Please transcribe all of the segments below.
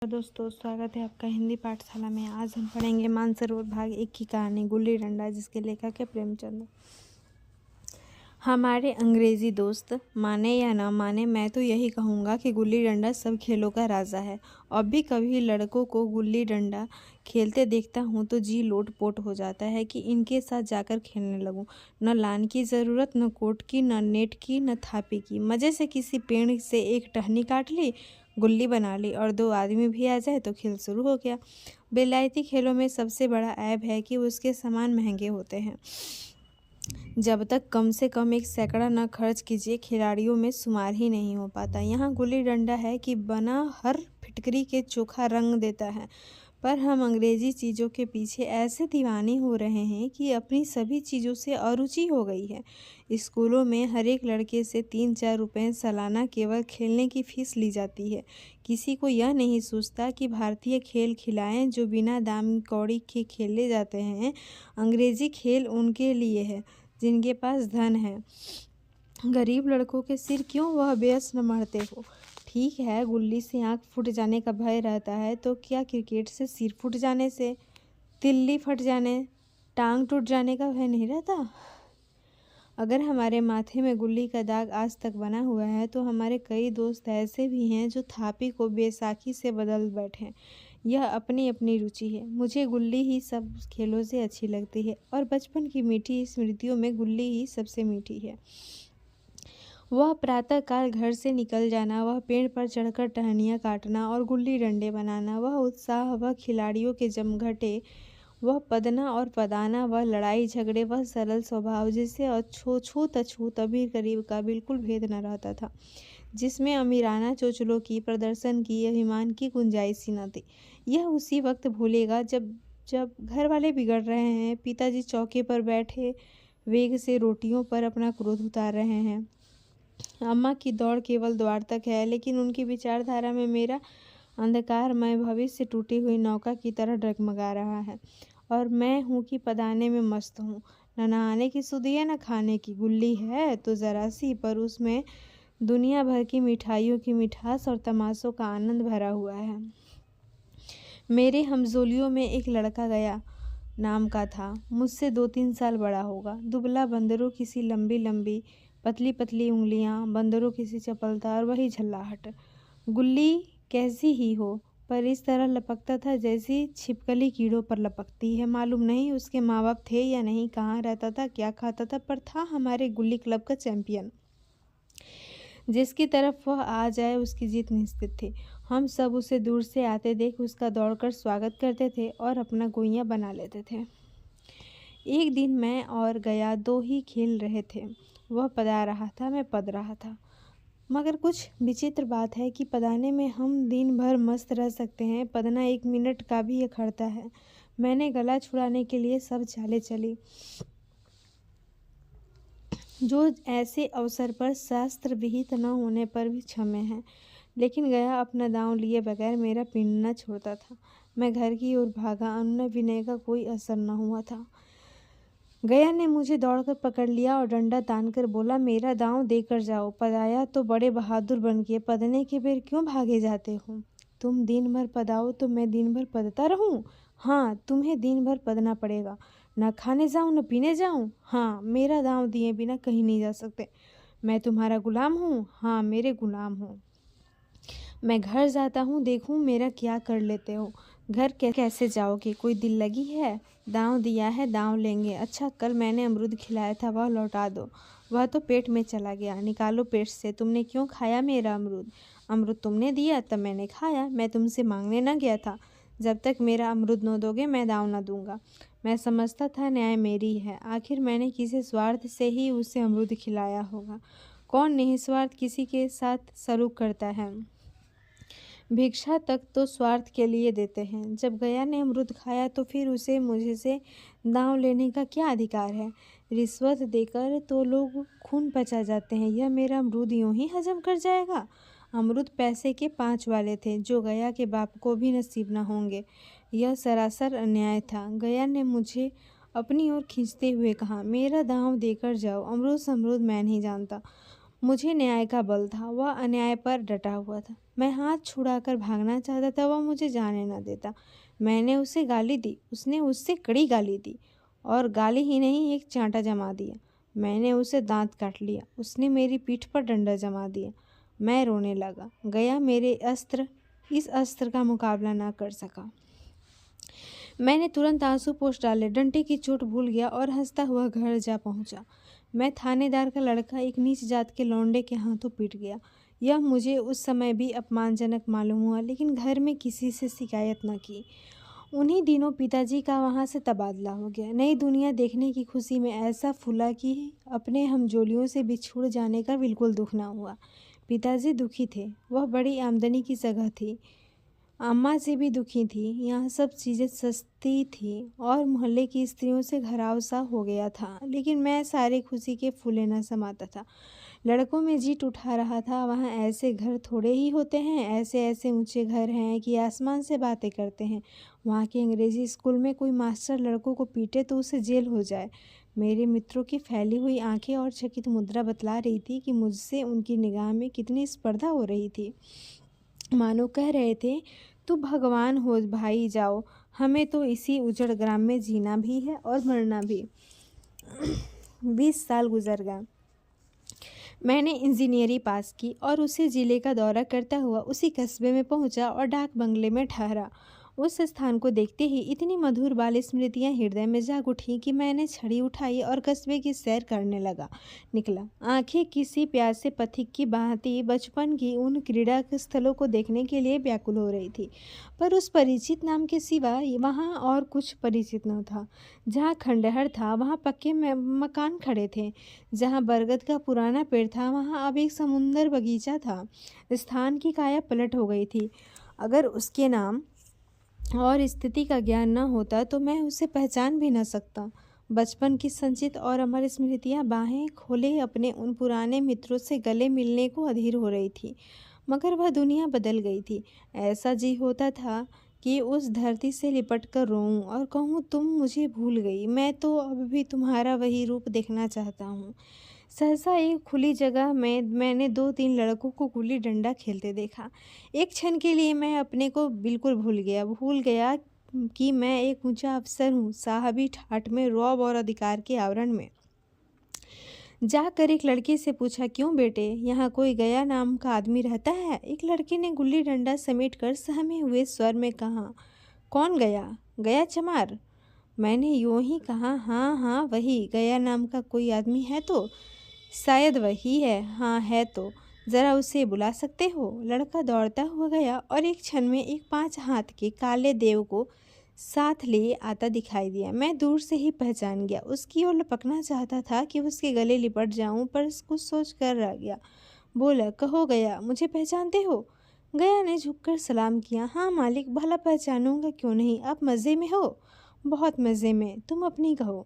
दोस्तों, स्वागत है आपका हिंदी पाठशाला में। आज हम पढ़ेंगे मानसरोवर भाग 1 की कहानी गुल्ली डंडा, जिसके लेखक है प्रेमचंद। हमारे अंग्रेजी दोस्त माने या ना माने, मैं तो यही कहूँगा कि गुल्ली डंडा सब खेलों का राजा है। अब भी कभी लड़कों को गुल्ली डंडा खेलते देखता हूँ तो जी लोट पोट हो जाता है कि इनके साथ जाकर खेलने लगूँ। न लान की ज़रूरत, न कोट की, न नेट की, न थापी की। मज़े से किसी पेड़ से एक टहनी काट ली, गुल्ली बना ली और 2 आदमी भी आ जाए तो खेल शुरू हो गया। बेलायती खेलों में सबसे बड़ा ऐब है कि उसके सामान महंगे होते हैं। जब तक कम से कम 1 सैकड़ा न खर्च कीजिए, खिलाड़ियों में शुमार ही नहीं हो पाता। यहाँ गुल्ली डंडा है कि बना हर फिटकरी के चोखा रंग देता है। पर हम अंग्रेजी चीज़ों के पीछे ऐसे दीवाने हो रहे हैं कि अपनी सभी चीज़ों से अरुचि हो गई है। स्कूलों में हर एक लड़के से 3-4 रुपये सालाना केवल खेलने की फीस ली जाती है। किसी को यह नहीं सोचता कि भारतीय खेल खिलाएं जो बिना दाम कौड़ी के खेले जाते हैं। अंग्रेजी खेल उनके लिए है जिनके पास धन है। गरीब लड़कों के सिर क्यों वह बेअस न मढ़ते हो। ठीक है, गुल्ली से आँख फूट जाने का भय रहता है, तो क्या क्रिकेट से सिर फूट जाने से, तिल्ली फट जाने, टांग टूट जाने का भय नहीं रहता? अगर हमारे माथे में गुल्ली का दाग आज तक बना हुआ है तो हमारे कई दोस्त ऐसे भी हैं जो थापी को बैसाखी से बदल बैठे। यह अपनी अपनी रुचि है। मुझे गुल्ली ही सब खेलों से अच्छी लगती है और बचपन की मीठी स्मृतियों में गुल्ली ही सबसे मीठी है। वह प्रातःकाल घर से निकल जाना, वह पेड़ पर चढ़कर टहनियाँ काटना और गुल्ली डंडे बनाना, वह उत्साह, वह खिलाड़ियों के जमघटे, वह पदना और पदाना, वह लड़ाई झगड़े, वह सरल स्वभाव जिससे अछूत अछूत अबीर करीब का बिल्कुल भेद न रहता था, जिसमें अमीराना चोचलों की, प्रदर्शन की, अभिमान की गुंजाइश ही न थी। यह उसी वक्त भूलेगा जब जब घर वाले बिगड़ रहे हैं, पिताजी चौके पर बैठे वेग से रोटियों पर अपना क्रोध उतार रहे हैं, अम्मा की दौड़ केवल द्वार तक है, लेकिन उनकी विचारधारा में मेरा अंधकारमय भविष्य टूटी हुई नौका की तरह डगमगा रहा है और मैं हूँ कि पदाने में मस्त हूँ। न नहाने की सुधि है, न खाने की। गुल्ली है तो ज़रा सी, पर उसमें दुनिया भर की मिठाइयों की मिठास और तमाशों का आनंद भरा हुआ है। मेरे हमजोलियों में एक लड़का गया नाम का था, मुझसे 2-3 साल बड़ा होगा। दुबला, बंदरों किसी लंबी लंबी पतली पतली उंगलियां, बंदरों किसी चपलता और वही झल्लाहट। गुल्ली कैसी ही हो, पर इस तरह लपकता था जैसी छिपकली कीड़ों पर लपकती है। मालूम नहीं उसके माँ बाप थे या नहीं, कहाँ रहता था, क्या खाता था, पर था हमारे गुल्ली क्लब का चैंपियन। जिसकी तरफ वह आ जाए उसकी जीत निश्चित थी। हम सब उसे दूर से आते देख उसका दौड़कर स्वागत करते थे और अपना गोइयाँ बना लेते थे। एक दिन मैं और गया 2 ही खेल रहे थे। वह पदा रहा था, मैं पद रहा था। मगर कुछ विचित्र बात है कि पदाने में हम दिन भर मस्त रह सकते हैं, पदना 1 मिनट का भी अखड़ता है। मैंने गला छुड़ाने के लिए सब चालें चली जो ऐसे अवसर पर शास्त्र विहित न होने पर भी क्षम्य है, लेकिन गया अपना दांव लिए बगैर मेरा पिंड न छोड़ता था। मैं घर की ओर भागा, अनुनय विनय का कोई असर न हुआ था। गया ने मुझे दौड़कर पकड़ लिया और डंडा तानकर बोला, मेरा दांव देकर जाओ। पदाया तो बड़े बहादुर बन के, पदने के बेर क्यों भागे जाते हो? तुम दिन भर पदाओ तो मैं दिन भर पदता रहूं? हाँ, तुम्हें दिन भर पदना पड़ेगा। न खाने जाऊं, न पीने जाऊं? हाँ, मेरा दांव दिए बिना कहीं नहीं जा सकते। मैं तुम्हारा गुलाम हूँ? हाँ, मेरे गुलाम हो। मैं घर जाता हूँ, देखूँ मेरा क्या कर लेते हो। घर कैसे जाओगे? कोई दिल लगी है? दांव दिया है, दांव लेंगे। अच्छा, कल मैंने अमरूद खिलाया था, वह लौटा दो। वह तो पेट में चला गया, निकालो पेट से। तुमने क्यों खाया मेरा अमरूद? अमरूद तुमने दिया तब मैंने खाया, मैं तुमसे मांगने न गया था। जब तक मेरा अमरूद न दोगे मैं दांव न दूंगा। मैं समझता था न्याय मेरी है, आखिर मैंने किसी स्वार्थ से ही उसे अमरूद खिलाया होगा। कौन निस्वार्थ किसी के साथ सलूक करता है? भिक्षा तक तो स्वार्थ के लिए देते हैं। जब गया ने अमरूद खाया तो फिर उसे मुझे से दांव लेने का क्या अधिकार है? रिश्वत देकर तो लोग खून पचा जाते हैं, यह मेरा अमरूद यूं ही हजम कर जाएगा? अमरूद पैसे के 5 वाले थे, जो गया के बाप को भी नसीब न होंगे। यह सरासर अन्याय था। गया ने मुझे अपनी ओर खींचते हुए कहा, मेरा दांव देकर जाओ। अमरूद समरूद मैं नहीं जानता, मुझे न्याय का बल था, वह अन्याय पर डटा हुआ था। मैं हाथ छुड़ाकर भागना चाहता था, वह मुझे जाने न देता। मैंने उसे गाली दी, उसने उससे कड़ी गाली दी, और गाली ही नहीं, एक चांटा जमा दिया। मैंने उसे दांत काट लिया, उसने मेरी पीठ पर डंडा जमा दिया। मैं रोने लगा। गया मेरे इस अस्त्र का मुकाबला न कर सका। मैंने तुरंत आंसू पोंछ डाले, डंडे की चोट भूल गया और हंसता हुआ घर जा पहुंचा। मैं थानेदार का लड़का एक नीच जात के लौंडे के हाथों पीट गया। यह मुझे उस समय भी अपमानजनक मालूम हुआ, लेकिन घर में किसी से शिकायत न की। उन्हीं दिनों पिताजी का वहाँ से तबादला हो गया। नई दुनिया देखने की खुशी में ऐसा फूला कि अपने हमजोलियों से बिछुड़ जाने का बिल्कुल दुख न हुआ। पिताजी दुखी थे, वह बड़ी आमदनी की जगह थी। अम्मा से भी दुखी थी, यहाँ सब चीज़ें सस्ती थी और मोहल्ले की स्त्रियों से घराव सा हो गया था। लेकिन मैं सारे खुशी के फूले न समाता था। लड़कों में जीत उठा रहा था, वहाँ ऐसे घर थोड़े ही होते हैं, ऐसे ऐसे ऊंचे घर हैं कि आसमान से बातें करते हैं। वहाँ के अंग्रेजी स्कूल में कोई मास्टर लड़कों को पीटे तो उसे जेल हो जाए। मेरे मित्रों की फैली हुई आंखें और चकित मुद्रा बतला रही थी कि मुझसे उनकी निगाह में कितनी स्पर्धा हो रही थी। मानो कह रहे थे, तू भगवान हो भाई, जाओ, हमें तो इसी उजड़ ग्राम में जीना भी है और मरना भी। 20 साल गुजर गए। मैंने इंजीनियरिंग पास की और उसी जिले का दौरा करता हुआ उसी कस्बे में पहुंचा और डाक बंगले में ठहरा। उस स्थान को देखते ही इतनी मधुर बाल स्मृतियाँ हृदय में जाग उठी कि मैंने छड़ी उठाई और कस्बे की सैर करने निकला। आंखें किसी प्यासे पथिक की भांति बचपन की उन क्रीड़ा स्थलों को देखने के लिए व्याकुल हो रही थी, पर उस परिचित नाम के सिवा वहाँ और कुछ परिचित न था। जहाँ खंडहर था वहाँ पक्के मकान खड़े थे, जहाँ बरगद का पुराना पेड़ था वहाँ अब एक समुंदर बगीचा था। स्थान की काया पलट हो गई थी। अगर उसके नाम और स्थिति का ज्ञान न होता तो मैं उसे पहचान भी न सकता। बचपन की संचित और अमर स्मृतियाँ बाहें खोले अपने उन पुराने मित्रों से गले मिलने को अधीर हो रही थी, मगर वह दुनिया बदल गई थी। ऐसा जी होता था कि उस धरती से लिपट कर रोऊं और कहूँ, तुम मुझे भूल गई, मैं तो अब भी तुम्हारा वही रूप देखना चाहता हूँ। सहसा एक खुली जगह में मैंने 2-3 लड़कों को गुल्ली डंडा खेलते देखा। एक क्षण के लिए मैं अपने को बिल्कुल भूल गया कि मैं एक ऊंचा अफसर हूँ, साहबी ठाठ में, रौब और अधिकार के आवरण में। जाकर एक लड़के से पूछा, क्यों बेटे, यहाँ कोई गया नाम का आदमी रहता है? एक लड़के ने गुल्ली डंडा समेट कर सहमे हुए स्वर में कहा, कौन गया? गया चमार? मैंने यूं ही कहा, हाँ हाँ वही, गया नाम का कोई आदमी है तो? शायद वही है। हाँ है तो ज़रा उसे बुला सकते हो? लड़का दौड़ता हुआ गया और एक क्षण में एक 5 हाथ के काले देव को साथ लिए आता दिखाई दिया। मैं दूर से ही पहचान गया। उसकी ओर लपकना चाहता था कि उसके गले लिपट जाऊं, पर कुछ सोच कर रह गया। बोला, कहो गया, मुझे पहचानते हो? गया ने झुककर सलाम किया। हाँ मालिक, भला पहचानूंगा क्यों नहीं, आप मज़े में हो? बहुत मज़े में, तुम अपनी कहो।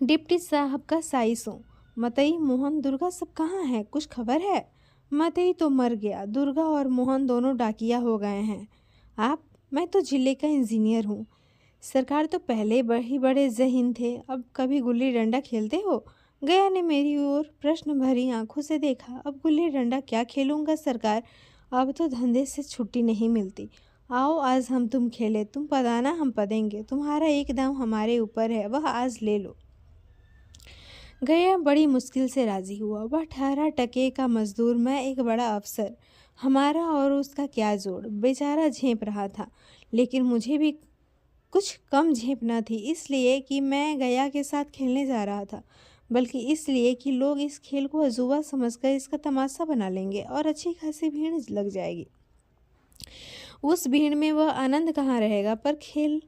डिप्टी साहब का साइस हूँ। मतई, मोहन, दुर्गा सब कहाँ हैं, कुछ खबर है? मतई तो मर गया, दुर्गा और मोहन दोनों डाकिया हो गए हैं। आप? मैं तो जिले का इंजीनियर हूँ। सरकार तो पहले ही बड़े ज़हीन थे, अब कभी गुल्ली डंडा खेलते हो? गया ने मेरी ओर प्रश्न भरी आंखों से देखा। अब गुल्ली डंडा क्या खेलूँगा सरकार, अब तो धंधे से छुट्टी नहीं मिलती। आओ आज हम तुम खेले, तुम पदाना हम पदेंगे, तुम्हारा एक दाम हमारे ऊपर है, वह आज ले लो। गया बड़ी मुश्किल से राजी हुआ। वह ठहरा टके का मजदूर, मैं एक बड़ा अफसर, हमारा और उसका क्या जोड़। बेचारा झेप रहा था, लेकिन मुझे भी कुछ कम झेप न थी, इसलिए कि मैं गया के साथ खेलने जा रहा था, बल्कि इसलिए कि लोग इस खेल को अजूबा समझकर इसका तमाशा बना लेंगे और अच्छी खासी भीड़ लग जाएगी। उस भीड़ में वह आनंद कहाँ रहेगा, पर खेल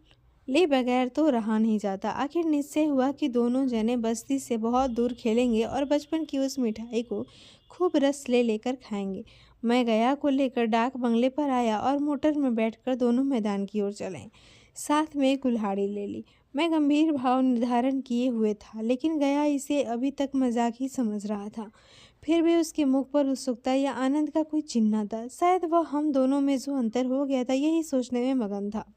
ले बगैर तो रहा नहीं जाता। आखिर निश्चय हुआ कि दोनों जने बस्ती से बहुत दूर खेलेंगे और बचपन की उस मिठाई को खूब रस लेकर खाएंगे। मैं गया को लेकर डाक बंगले पर आया और मोटर में बैठकर दोनों मैदान की ओर चले। साथ में कुल्हाड़ी ले ली। मैं गंभीर भाव निर्धारण किए हुए था, लेकिन गया इसे अभी तक मजाक ही समझ रहा था। फिर भी उसके मुख पर उत्सुकता या आनंद का कोई चिन्ह था। शायद वह हम दोनों में जो अंतर हो गया था, यही सोचने में मगन था।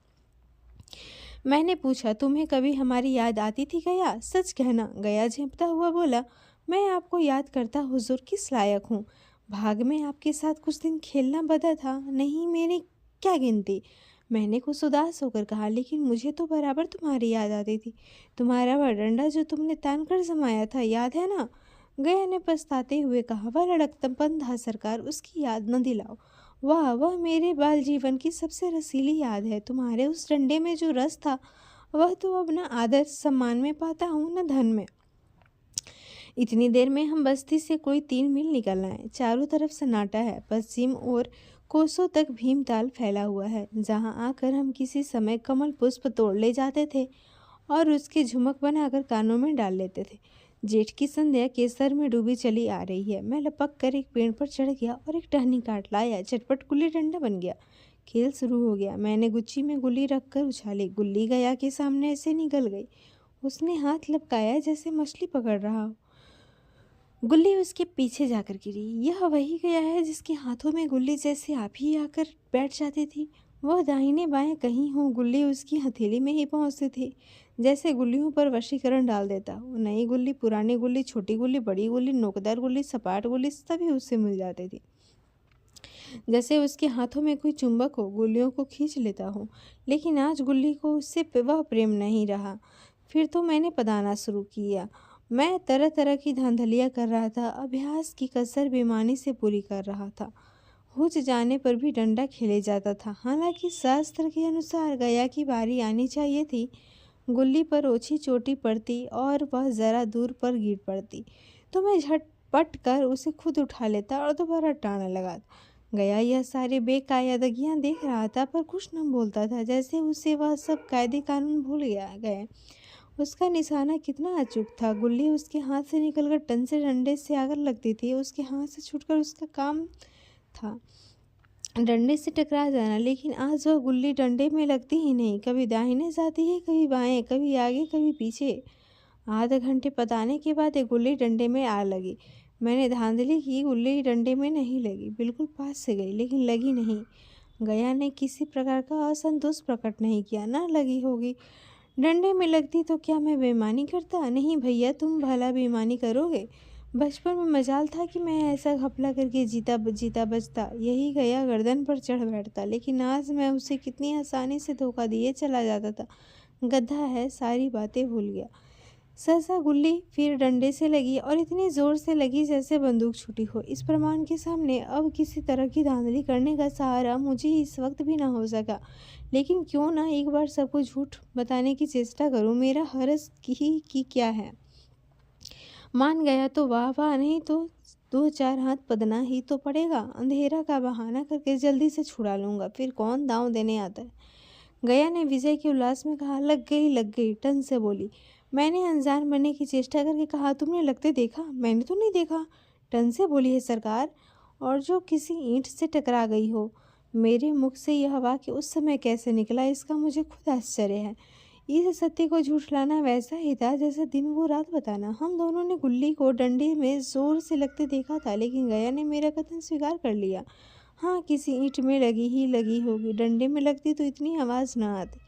मैंने पूछा, तुम्हें कभी हमारी याद आती थी गया? सच कहना। गया झेंपता हुआ बोला, मैं आपको याद करता हुजूर किस लायक हूँ। भाग में आपके साथ कुछ दिन खेलना बदा था, नहीं मेरी क्या गिनती। मैंने कुछ उदास होकर कहा, लेकिन मुझे तो बराबर तुम्हारी याद आती थी। तुम्हारा वह डंडा जो तुमने तान कर जमाया था, याद है ना। गया ने पछताते हुए कहा, वह लड़कपन था सरकार, उसकी याद न दिलाओ। वाह, वह मेरे बाल जीवन की सबसे रसीली याद है। तुम्हारे उस डंडे में जो रस था, वह तो अब न आदर सम्मान में पाता हूँ न धन में। इतनी देर में हम बस्ती से कोई 3 मील निकल आए। चारों तरफ सन्नाटा है। पश्चिम और कोसों तक भीमताल फैला हुआ है, जहाँ आकर हम किसी समय कमल पुष्प तोड़ ले जाते थे और उसके झुमक बनाकर कानों में डाल लेते थे। जेठ की संध्या केसर में डूबी चली आ रही है। मैं लपक कर एक पेड़ पर चढ़ गया और एक टहनी काट लाया। चटपट गुल्ली डंडा बन गया। खेल शुरू हो गया। मैंने गुच्छी में गुल्ली रखकर उछाली। गुल्ली गया के सामने ऐसे निकल गई। उसने हाथ लपकाया जैसे मछली पकड़ रहा हो। गुल्ली उसके पीछे जाकर गिरी। यह वही गया है जिसके हाथों में गुल्ली जैसे आप ही आकर बैठ जाती थी। वह दाहिने बाएं कहीं हो, गुल्ली उसकी हथेली में ही पहुंचती थी, जैसे गुल्लियों पर वशीकरण डाल देता। वो नई गुल्ली, पुरानी गुल्ली, छोटी गुल्ली, बड़ी गुल्ली, नोकदार गुल्ली, सपाट गुल्ली सभी उससे मिल जाती थी। जैसे उसके हाथों में कोई चुंबक हो, गुल्लियों को खींच लेता हो। लेकिन आज गुल्ली को उससे वह प्रेम नहीं रहा। फिर तो मैंने पदाना शुरू किया। मैं तरह तरह की धांधलियाँ कर रहा था। अभ्यास की कसर बेईमानी से पूरी कर रहा था। हुच जाने पर भी डंडा खेले जाता था। हालांकि शास्त्र के अनुसार गया की बारी आनी चाहिए थी। गुल्ली पर ओछी चोटी पड़ती और वह जरा दूर पर गिर पड़ती तो मैं झटपट कर उसे खुद उठा लेता और दोबारा टाना लगाता। गया यह सारी बेकायदगियां देख रहा था, पर कुछ न बोलता था, जैसे उसे वह सब कायदे कानून भूल गए। उसका निशाना कितना अचूक था। गुल्ली उसके हाथ से निकलकर टन से डंडे से आकर लगती थी। उसके हाथ से छूटकर उसका काम था डंडे से टकरा जाना। लेकिन आज वह गुल्ली डंडे में लगती ही नहीं। कभी दाहिने जाती है, कभी बाएं, कभी आगे, कभी पीछे। आधे घंटे पताने के बाद एक गुल्ली डंडे में आ लगी। मैंने धांधली की, गुल्ली डंडे में नहीं लगी। बिल्कुल पास से गई, लेकिन लगी नहीं। गया ने किसी प्रकार का असंतोष प्रकट नहीं किया। ना लगी होगी। डंडे में लगती तो क्या मैं बेईमानी करता? नहीं भैया, तुम भला बेईमानी करोगे? बचपन में मजाल था कि मैं ऐसा घपला करके जीता बचता। यही गया गर्दन पर चढ़ बैठता। लेकिन आज मैं उसे कितनी आसानी से धोखा दिए चला जाता था। गधा है, सारी बातें भूल गया। सहसा गुल्ली फिर डंडे से लगी और इतनी जोर से लगी जैसे बंदूक छूटी हो। इस प्रमाण के सामने अब किसी तरह की धांधली करने का सहारा मुझे इस वक्त भी ना हो सका। लेकिन क्यों ना एक बार सबको झूठ बताने की चेष्टा करूं। मेरा हर्ष की क्या है। मान गया तो वाह वाह, नहीं तो 2-4 हाथ पदना ही तो पड़ेगा। अंधेरा का बहाना करके जल्दी से छुड़ा लूंगा, फिर कौन दांव देने आता है। गया ने विजय के उल्लास में कहा, लग गई, टन से बोली। मैंने अनजान बनने की चेष्टा करके कहा, तुमने लगते देखा? मैंने तो नहीं देखा, टन से बोली है सरकार, और जो किसी ईंट से टकरा गई हो। मेरे मुख से यह वाक्य उस समय कैसे निकला, इसका मुझे खुद आश्चर्य है। इस सत्य को झूठलाना वैसा ही था जैसे दिन को रात बताना। हम दोनों ने गुल्ली को डंडे में जोर से लगते देखा था, लेकिन गया ने मेरा कथन स्वीकार कर लिया। हाँ, किसी ईंट में लगी होगी। डंडे में लगती तो इतनी आवाज़ न आती।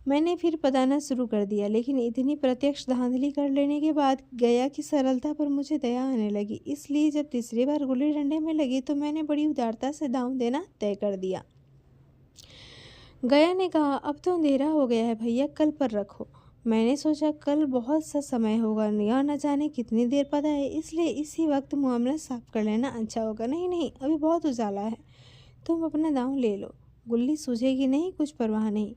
मैंने फिर पदाना शुरू कर दिया, लेकिन इतनी प्रत्यक्ष धांधली कर लेने के बाद गया की सरलता पर मुझे दया आने लगी। इसलिए जब तीसरी बार गुल्ली डंडे में लगी तो मैंने बड़ी उदारता से दांव देना तय कर दिया। गया ने कहा, अब तो अंधेरा हो गया है भैया, कल पर रखो। मैंने सोचा कल बहुत सा समय होगा, या न जाने कितनी देर पता है, इसलिए इसी वक्त मामला साफ कर लेना अच्छा होगा। नहीं, अभी बहुत उजाला है, तुम अपना दांव ले लो। गुल्ली सूझेगी नहीं, कुछ परवाह नहीं।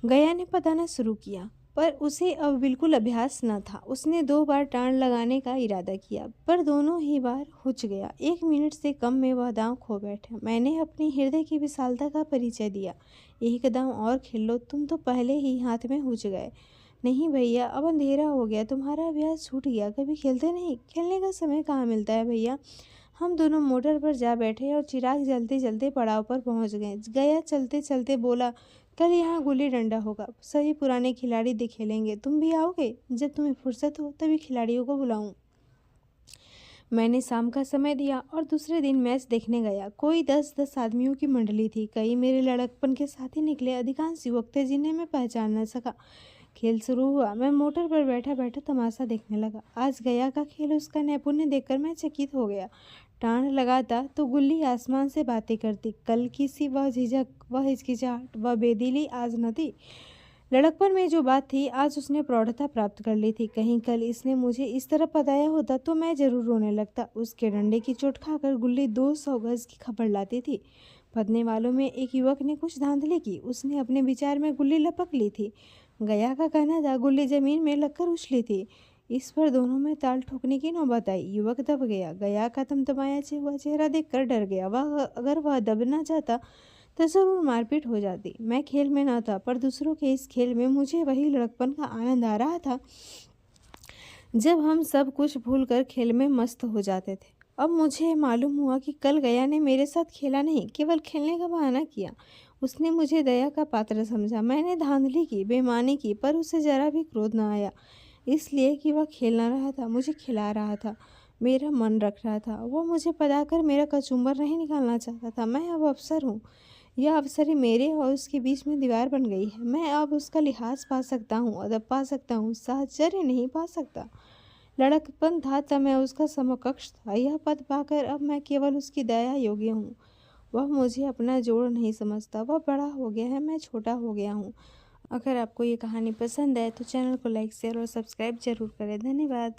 गया ने पताना शुरू किया, पर उसे अब बिल्कुल अभ्यास न था। उसने 2 बार टाण लगाने का इरादा किया, पर दोनों ही बार हुच गया। 1 मिनट से कम में वह दांव खो बैठा। मैंने अपनी हृदय की विशालता का परिचय दिया। एक दांव और खेल लो, तुम तो पहले ही हाथ में हुच गए। नहीं भैया, अब अंधेरा हो गया, तुम्हारा अभ्यास छूट गया। कभी खेलते नहीं? खेलने का समय कहाँ मिलता है भैया। हम दोनों मोटर पर जा बैठे और चिराग जलते जलते पड़ाव पर पहुंच गए। गया चलते चलते बोला, कल यहाँ गुल्ली डंडा होगा, सभी पुराने खिलाड़ी खेलेंगे। तुम भी आओगे? जब तुम्हें फुर्सत हो तभी खिलाड़ियों को बुलाऊं। मैंने शाम का समय दिया और दूसरे दिन मैच देखने गया। कोई 10-10 आदमियों की मंडली थी। कई मेरे लड़कपन के साथी निकले। अधिकांश युवक थे जिन्हें मैं पहचान न सका। खेल शुरू हुआ। मैं मोटर पर बैठा बैठा तमाशा देखने लगा। आज गया का खेल, उसका नैपुण्य देखकर मैं चकित हो गया। टाँड़ लगाता तो गुल्ली आसमान से बातें करती। कल की सी वह झिझक, वह हिचकिचाहट, वह बेदिली आज न थी। लड़कपन में जो बात थी आज उसने प्रौढ़ता प्राप्त कर ली थी। कहीं कल इसने मुझे इस तरह बताया होता तो मैं जरूर रोने लगता। उसके डंडे की चोट खाकर गुल्ली 200 गज की खबर लाती थी। पदने वालों में एक युवक ने कुछ धांधली की। उसने अपने विचार में गुल्ली लपक ली थी। गया का कहना था गुल्ली जमीन में लगकर उछली थी। इस पर दोनों में ताल ठोकने की नौबत आई। युवक दब गया। गया का तमतमाया हुआ चेहरा देखकर डर गया। अगर वह दब ना जाता तो जरूर मारपीट हो जाती। मैं खेल में न था, पर दूसरों के इस खेल में मुझे वही लड़कपन का आनंद आ रहा था जब हम सब कुछ भूलकर खेल में मस्त हो जाते थे। अब मुझे मालूम हुआ कि कल गया ने मेरे साथ खेला नहीं, केवल खेलने का बहाना किया। उसने मुझे दया का पात्र समझा। मैंने धांधली की, बेईमानी की, पर उसे जरा भी क्रोध न आया, इसलिए कि वह खेल न रहा था, मुझे खिला रहा था, मेरा मन रख रहा था। वह मुझे पदाकर मेरा कचूम्बर नहीं निकालना चाहता था। मैं अब अफसर हूँ। यह अवसर मेरे और उसके बीच में दीवार बन गई है। मैं अब उसका लिहाज पा सकता हूँ, अदब पा सकता हूँ, साहचर्य नहीं पा सकता। लड़कपन था तब मैं उसका समकक्ष था। यह पद पाकर अब मैं केवल उसकी दया योग्य हूँ। वह मुझे अपना जोड़ नहीं समझता। वह बड़ा हो गया है, मैं छोटा हो गया हूँ। अगर आपको ये कहानी पसंद है तो चैनल को लाइक, शेयर और सब्सक्राइब जरूर करें। धन्यवाद।